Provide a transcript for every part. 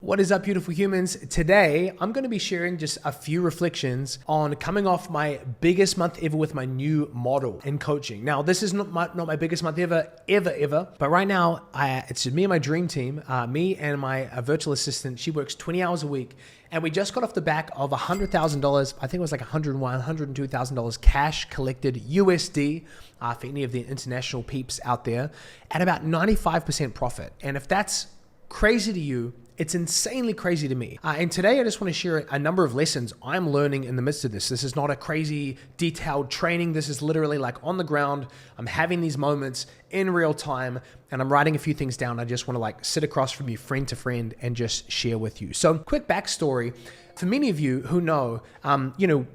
What is up, beautiful humans? Today, I'm going to be sharing just a few reflections on coming off my biggest month ever with my new model in coaching. Now, this is not my biggest month ever. But right now, it's me and my dream team, me and my virtual assistant. She works 20 hours a week. And we just got off the back of $100,000. I think it was like $101,000, $102,000 cash collected USD for any of the international peeps out there at about 95% profit. And if that's crazy to you, it's insanely crazy to me. And today I just want to share a number of lessons I'm learning in the midst of this. This is not a crazy detailed training. This is literally like on the ground. I'm having these moments in real time and I'm writing a few things down. I just want to like sit across from you friend to friend and just share with you. So quick backstory. For many of you who know,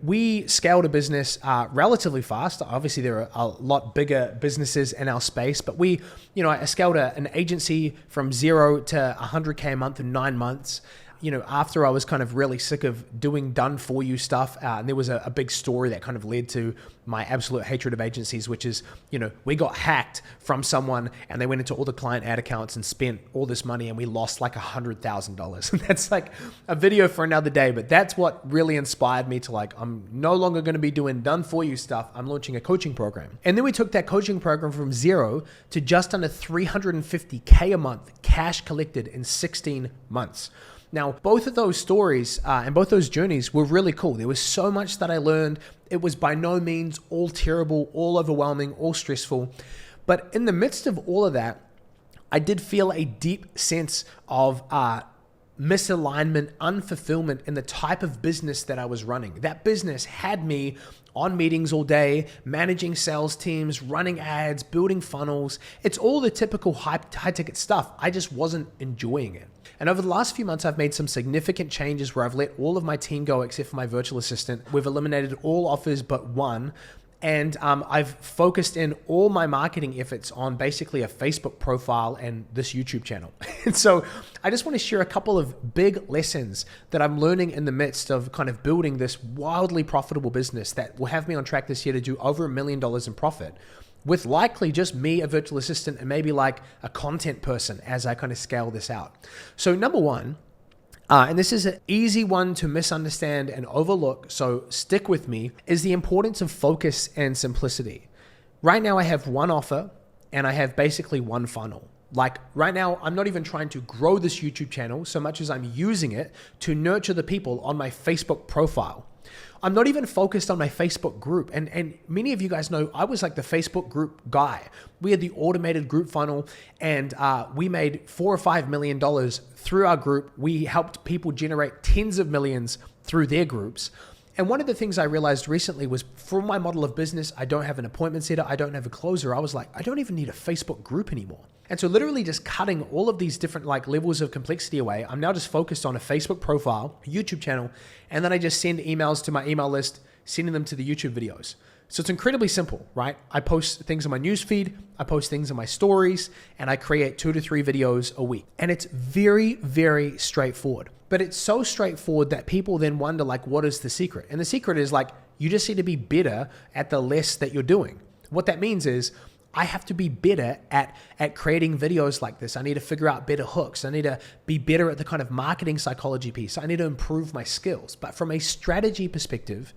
we scaled a business relatively fast. Obviously, there are a lot bigger businesses in our space, but I scaled an agency from 0 to 100K a month in 9 months. After I was kind of really sick of doing done for you stuff. And there was a big story that kind of led to my absolute hatred of agencies, which is, we got hacked from someone and they went into all the client ad accounts and spent all this money and we lost like $100,000. And that's like a video for another day, but that's what really inspired me to I'm no longer going to be doing done for you stuff. I'm launching a coaching program. And then we took that coaching program from 0 to just under $350K a month cash collected in 16 months. Now, both of those stories and both those journeys were really cool. There was so much that I learned. It was by no means all terrible, all overwhelming, all stressful. But in the midst of all of that, I did feel a deep sense of misalignment, unfulfillment in the type of business that I was running. That business had me on meetings all day, managing sales teams, running ads, building funnels. It's all the typical high-ticket stuff. I just wasn't enjoying it. And over the last few months, I've made some significant changes where I've let all of my team go except for my virtual assistant. We've eliminated all offers but one. And I've focused in all my marketing efforts on basically a Facebook profile and this YouTube channel. And so I just want to share a couple of big lessons that I'm learning in the midst of kind of building this wildly profitable business that will have me on track this year to do over $1 million in profit, with likely just me, a virtual assistant, and maybe like a content person as I kind of scale this out. So number one, and this is an easy one to misunderstand and overlook, so stick with me, is the importance of focus and simplicity. Right now I have one offer and I have basically one funnel. Like right now, I'm not even trying to grow this YouTube channel so much as I'm using it to nurture the people on my Facebook profile. I'm not even focused on my Facebook group. And many of you guys know I was like the Facebook group guy. We had the automated group funnel and we made $4 or $5 million through our group. We helped people generate tens of millions through their groups. And one of the things I realized recently was for my model of business, I don't have an appointment setter, I don't have a closer. I was like, I don't even need a Facebook group anymore. And so literally just cutting all of these different levels of complexity away, I'm now just focused on a Facebook profile, a YouTube channel, and then I just send emails to my email list, sending them to the YouTube videos. So it's incredibly simple, right? I post things on my newsfeed, I post things in my stories, and I create 2 to 3 videos a week. And it's very, very straightforward. But it's so straightforward that people then wonder what is the secret? And the secret is you just need to be better at the less that you're doing. What that means is I have to be better at creating videos like this. I need to figure out better hooks. I need to be better at the kind of marketing psychology piece. I need to improve my skills. But from a strategy perspective,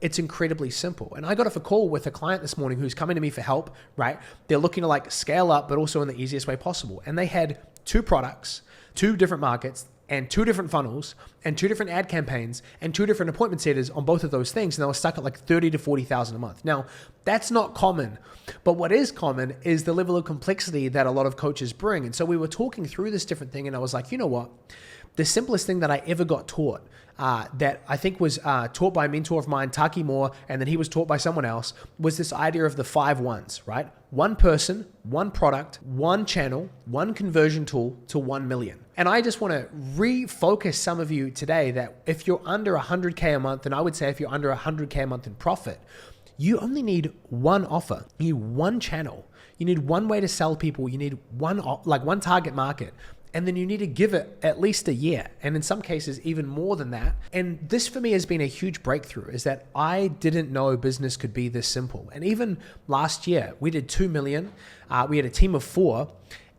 it's incredibly simple. And I got off a call with a client this morning who's coming to me for help, right? They're looking to scale up, but also in the easiest way possible. And they had 2 products, 2 different markets, and 2 different funnels, and 2 different ad campaigns, and 2 different appointment setters on both of those things. And they were stuck at $30,000 to $40,000 a month. Now, that's not common, but what is common is the level of complexity that a lot of coaches bring. And so we were talking through this different thing, and I was like, you know what? The simplest thing that I ever got taught, that I think was taught by a mentor of mine, Taki Moore, and then he was taught by someone else, was this idea of the 5 1s, right? 1 person, 1 product, 1 channel, 1 conversion tool to 1 million. And I just want to refocus some of you today that if you're under 100K a month, and I would say if you're under 100K a month in profit, you only need 1 offer. You need 1 channel. You need 1 way to sell people. You need one target market. And then you need to give it at least a year. And in some cases, even more than that. And this for me has been a huge breakthrough, is that I didn't know business could be this simple. And even last year, we did 2 million. We had a team of 4.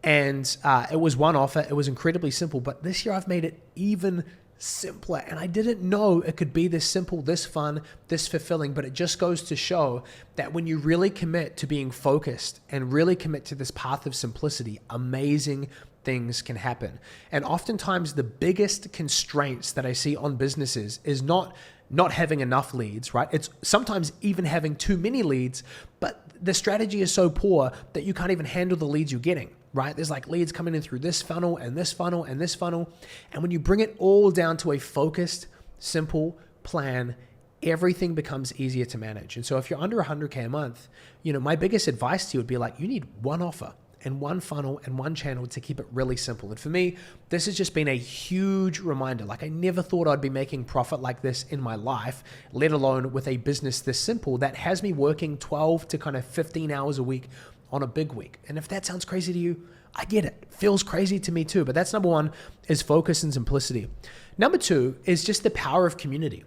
And it was one offer. It was incredibly simple. But this year I've made it even simpler. And I didn't know it could be this simple, this fun, this fulfilling. But it just goes to show that when you really commit to being focused and really commit to this path of simplicity, amazing things can happen. And oftentimes the biggest constraints that I see on businesses is not having enough leads, right? It's sometimes even having too many leads, but the strategy is so poor that you can't even handle the leads you're getting, right? There's like leads coming in through this funnel and this funnel and this funnel. And when you bring it all down to a focused, simple plan, everything becomes easier to manage. And so if you're under 100K a month, my biggest advice to you would be like, you need one offer and one funnel and one channel to keep it really simple. And for me, this has just been a huge reminder. Like I never thought I'd be making profit like this in my life, let alone with a business this simple that has me working 12 to kind of 15 hours a week on a big week. And if that sounds crazy to you, I get it. Feels crazy to me too. But that's number one, is focus and simplicity. Number two is just the power of community.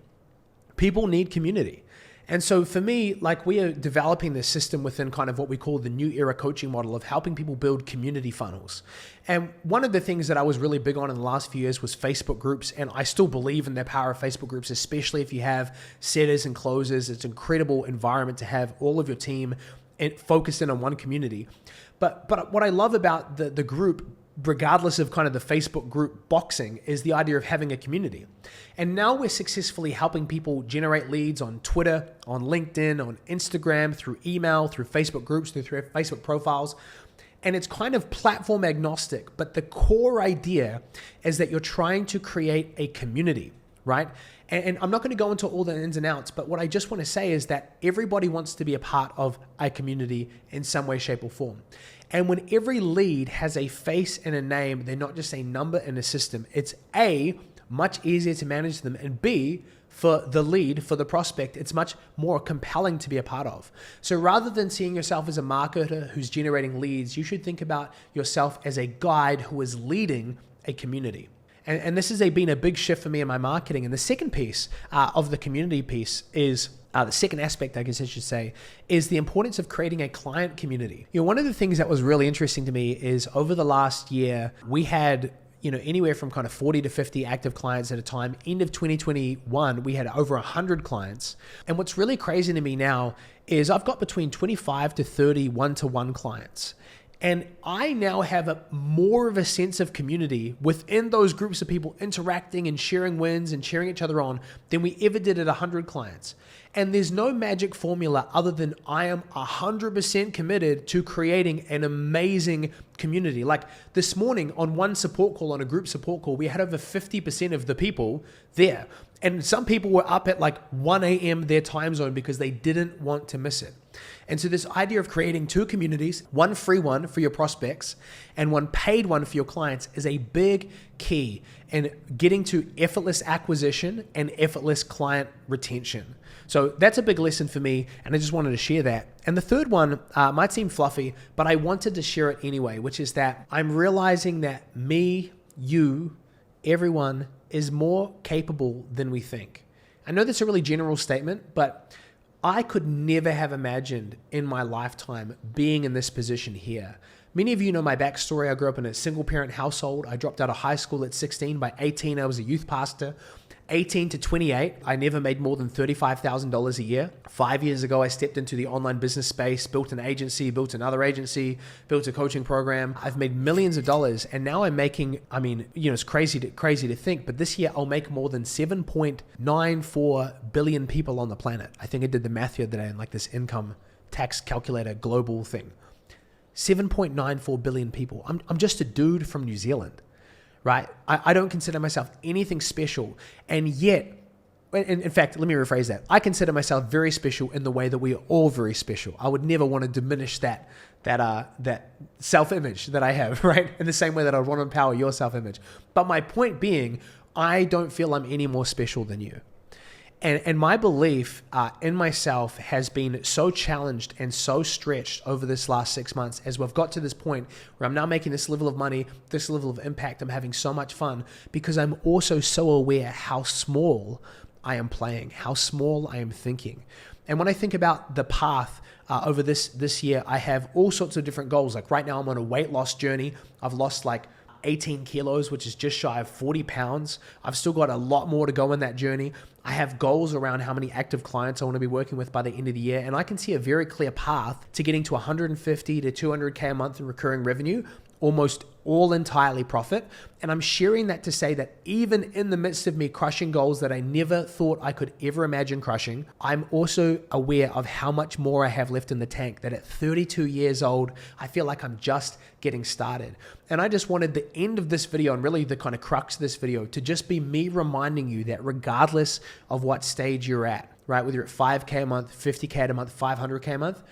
People need community. And so for me, like we are developing this system within kind of what we call the new era coaching model of helping people build community funnels. And one of the things that I was really big on in the last few years was Facebook groups. And I still believe in the power of Facebook groups, especially if you have setters and closers. It's an incredible environment to have all of your team focused in on one community. But what I love about the group, regardless of kind of the Facebook group boxing, is the idea of having a community. And now we're successfully helping people generate leads on Twitter, on LinkedIn, on Instagram, through email, through Facebook groups, through Facebook profiles. And it's kind of platform agnostic, but the core idea is that you're trying to create a community, right? And I'm not going to go into all the ins and outs, but what I just want to say is that everybody wants to be a part of a community in some way, shape, or form. And when every lead has a face and a name, they're not just a number in a system. It's A, much easier to manage them, and B, for the lead, for the prospect, it's much more compelling to be a part of. So rather than seeing yourself as a marketer who's generating leads, you should think about yourself as a guide who is leading a community. And this has been a big shift for me in my marketing. And the second piece of the community piece is, the second aspect, I guess I should say, is the importance of creating a client community. One of the things that was really interesting to me is over the last year, we had anywhere from kind of 40 to 50 active clients at a time. End of 2021, we had over 100 clients. And what's really crazy to me now is I've got between 25 to 30 one-to-one clients. And I now have more of a sense of community within those groups of people interacting and sharing wins and cheering each other on than we ever did at 100 clients. And there's no magic formula other than I am 100% committed to creating an amazing community. Like this morning on one support call, on a group support call, we had over 50% of the people there. And some people were up at like 1 a.m. their time zone because they didn't want to miss it. And so this idea of creating two communities, one free one for your prospects and one paid one for your clients, is a big key in getting to effortless acquisition and effortless client retention. So that's a big lesson for me, and I just wanted to share that. And the third one might seem fluffy, but I wanted to share it anyway, which is that I'm realizing that me, you, everyone is more capable than we think. I know that's a really general statement, but I could never have imagined in my lifetime being in this position here. Many of you know my backstory. I grew up in a single parent household. I dropped out of high school at 16. By 18, I was a youth pastor. 18 to 28, I never made more than $35,000 a year. 5 years ago, I stepped into the online business space, built an agency, built another agency, built a coaching program. I've made millions of dollars, and now I'm making, it's crazy to think, but this year I'll make more than 7.94 billion people on the planet. I think I did the math the other day in like this income tax calculator global thing. 7.94 billion people. I'm just a dude from New Zealand. Right? I don't consider myself anything special. And yet, in fact, let me rephrase that. I consider myself very special in the way that we are all very special. I would never want to diminish that self-image that I have, right? In the same way that I would want to empower your self-image. But my point being, I don't feel I'm any more special than you. And my belief in myself has been so challenged and so stretched over this last 6 months as we've got to this point where I'm now making this level of money, this level of impact. I'm having so much fun because I'm also so aware how small I am playing, how small I am thinking. And when I think about the path over this year, I have all sorts of different goals. Like right now I'm on a weight loss journey. I've lost like 18 kilos, which is just shy of 40 pounds. I've still got a lot more to go in that journey. I have goals around how many active clients I want to be working with by the end of the year. And I can see a very clear path to getting to 150 to 200K a month in recurring revenue, almost all entirely profit. And I'm sharing that to say that even in the midst of me crushing goals that I never thought I could ever imagine crushing, I'm also aware of how much more I have left in the tank, that at 32 years old, I feel like I'm just getting started. And I just wanted the end of this video, and really the kind of crux of this video, to just be me reminding you that regardless of what stage you're at, right, whether you're at 5K a month, 50K a month, 500K a month,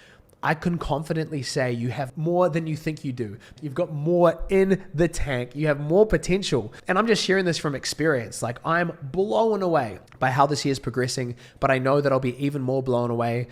I can confidently say you have more than you think you do. You've got more in the tank. You have more potential. And I'm just sharing this from experience. Like, I'm blown away by how this year is progressing, but I know that I'll be even more blown away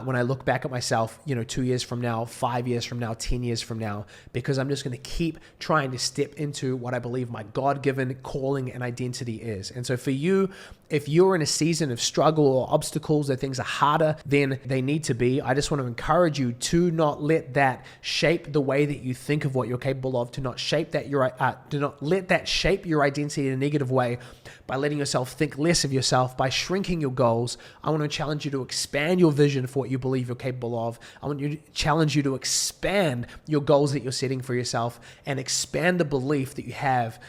when I look back at myself, 2 years from now, 5 years from now, 10 years from now, because I'm just going to keep trying to step into what I believe my God-given calling and identity is. And so for you, if you're in a season of struggle or obstacles, or things are harder than they need to be, I just want to encourage you to not let that shape the way that you think of what you're capable of, to not do not let that shape your identity in a negative way by letting yourself think less of yourself, by shrinking your goals. I want to challenge you to expand your vision for what you believe you're capable of. I want to challenge you to expand your goals that you're setting for yourself, and expand the belief that you have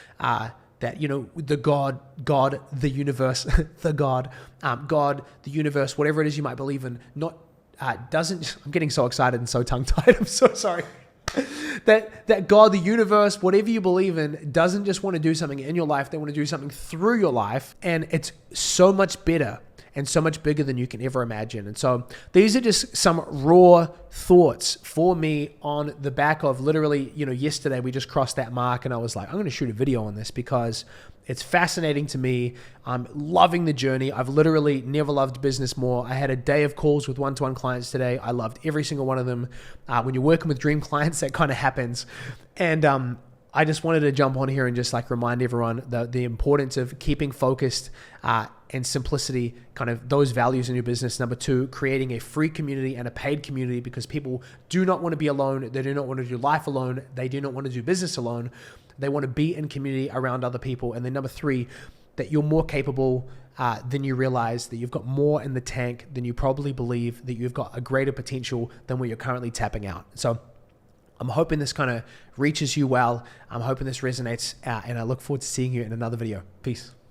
that, the God, the universe, God, the universe, whatever it is you might believe in, I'm getting so excited and so tongue-tied. I'm so sorry. That God, the universe, whatever you believe in, doesn't just want to do something in your life. They want to do something through your life. And it's so much better and so much bigger than you can ever imagine. And so these are just some raw thoughts for me on the back of literally, yesterday we just crossed that mark, and I was like, I'm going to shoot a video on this because it's fascinating to me. I'm loving the journey. I've literally never loved business more. I had a day of calls with one-to-one clients today. I loved every single one of them. When you're working with dream clients, that kind of happens. And I just wanted to jump on here and just remind everyone the importance of keeping focused and simplicity, kind of those values in your business. Number 2, creating a free community and a paid community, because people do not want to be alone. They do not want to do life alone. They do not want to do business alone. They want to be in community around other people. And then number 3, that you're more capable than you realize, that you've got more in the tank than you probably believe, that you've got a greater potential than what you're currently tapping out. So I'm hoping this kind of reaches you well. I'm hoping this resonates, and I look forward to seeing you in another video. Peace.